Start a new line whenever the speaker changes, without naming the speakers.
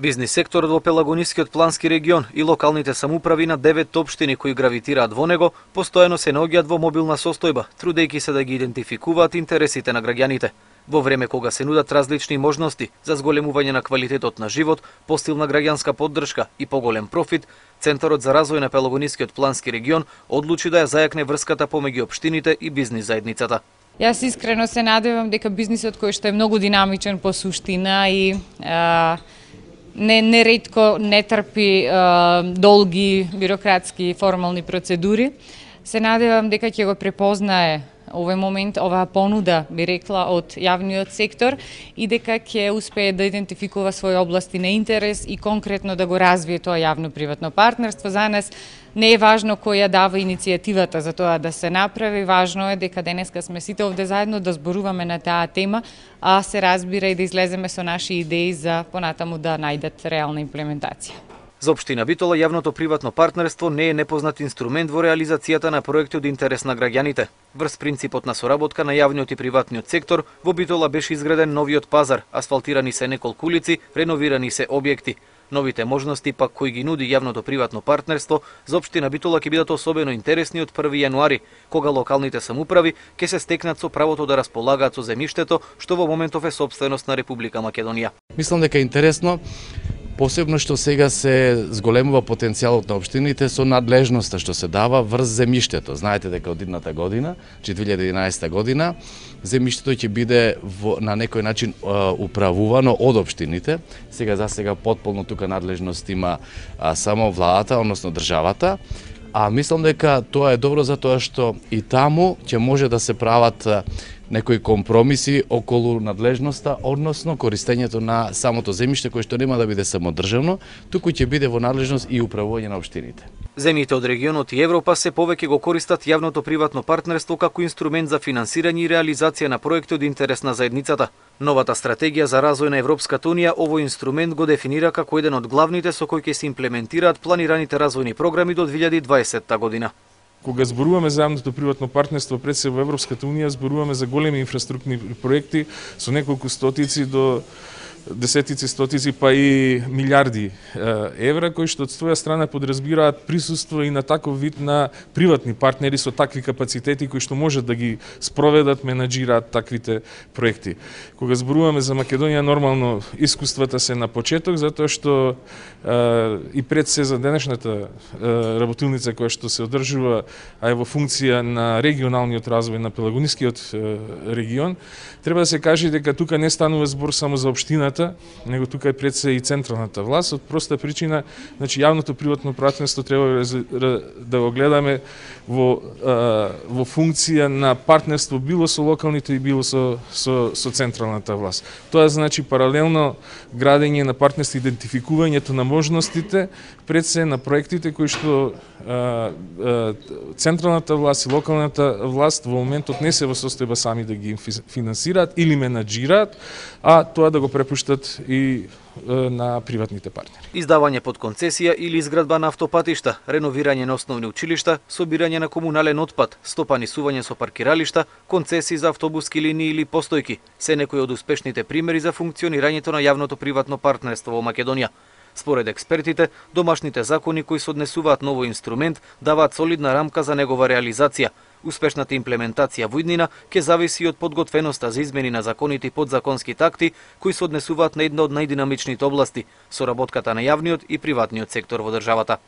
Бизнис секторот во Пелагонискиот плански регион и локалните самоуправи на 9 општини кои гравитираат во него постојано се наоѓаат во мобилна состојба, трудејќи се да ги идентификуваат интересите на граѓаните. Во време кога се нудат различни можности за зголемување на квалитетот на живот, посилна граѓанска поддршка и поголем профит, Центарот за развој на Пелагонискиот плански регион одлучи да ја зајакне врската помеѓу општините и бизнис заедницата.
Јас искрено се надевам дека бизнисот кој што е многу динамичен по суштина и неретко не трпи долги бирократски формални процедури, се надевам дека ќе го препознае овој момент, оваа понуда, би рекла, од јавниот сектор и дека ќе успее да идентификува своји области на интерес и конкретно да го развие тоа јавно-приватно партнерство. За нас не е важно кој ја дава иницијативата за тоа да се направи, важно е дека денеска сме сите овде заедно да зборуваме на таа тема, а се разбира и да излеземе со наши идеи за понатаму да најдат реална имплементација.
За општина Битола јавното приватно партнерство не е непознат инструмент во реализацијата на проекти од интерес на граѓаните. Врз принципот на соработка на јавниот и приватниот сектор, во Битола беше изграден новиот пазар, асфалтирани се неколку улици, реновирани се објекти. Новите можности пак кои ги нуди јавното приватно партнерство за општина Битола ќе бидат особено интересни од 1 јануари, кога локалните самоуправи ќе се стекнат со правото да располагаат со земјиштето што во моментов е сопственост на Република Македонија.
Мислам дека е интересно, посебно што сега се зголемува потенцијалот на општините со надлежноста што се дава врз земјиштето. Знаете дека од идната година, 2011 година, земјиштето ќе биде на некој начин управувано од општините. Сега потполно тука надлежност има само владата, односно државата. А мислам дека тоа е добро затоа што и таму ќе може да се прават некои компромиси околу надлежноста, односно користењето на самото земјиште кое што нема да биде само државно, туку ќе биде во надлежност и управување на општините.
Земјите од регионот и Европа се повеќе го користат јавното приватно партнерство како инструмент за финансирање и реализација на проекти од интерес на заедницата. Новата стратегија за развој на Европската унија овој инструмент го дефинира како еден од главните со кои ќе се имплементираат планираните развојни програми до 2020 година.
Кога зборуваме за јавното приватно партнерство пред се во Европската унија, зборуваме за големи инфраструктурни проекти со неколку стотици до десетици, стотици, па и милиарди евра, кои што од своја страна подразбираат присуство и на таков вид на приватни партнери со такви капацитети кои што можат да ги спроведат, менаџираат таквите проекти. Кога зборуваме за Македонија, нормално искуствата се на почеток, затоа што и пред се за денешната работилница која што се одржува, а е во функција на регионалниот развој на Пелагонискиот регион, треба да се каже дека тука не станува збор само за општина, него тука е пред се и централната власт, од проста причина, значи јавното приватно партнерство треба да го гледаме во функција на партнерство било со локалните и било со централната власт. Тоа значи паралелно градење на партнерство, идентификувањето на можностите пред се на проектите кои што централната власт и локалната власт во моментот не се во состојба сами да ги финансираат или менаџираат, а тоа да го препуштат и на приватните партнери.
Издавање под концесија или изградба на автопатишта, реновирање на основни училишта, собирање на комунален отпад, стопанисување со паркиралишта, концесии за автобуски линии или постојки, се некои од успешните примери за функционирањето на јавното приватно партнерство во Македонија. Според експертите, домашните закони кои се однесуваат на овој инструмент даваат солидна рамка за негова реализација. Успешната имплементација во иднина ќе зависи од подготвеноста за измени на законите и подзаконските акти кои се однесуваат на една од најдинамичните области, соработката на јавниот и приватниот сектор во државата.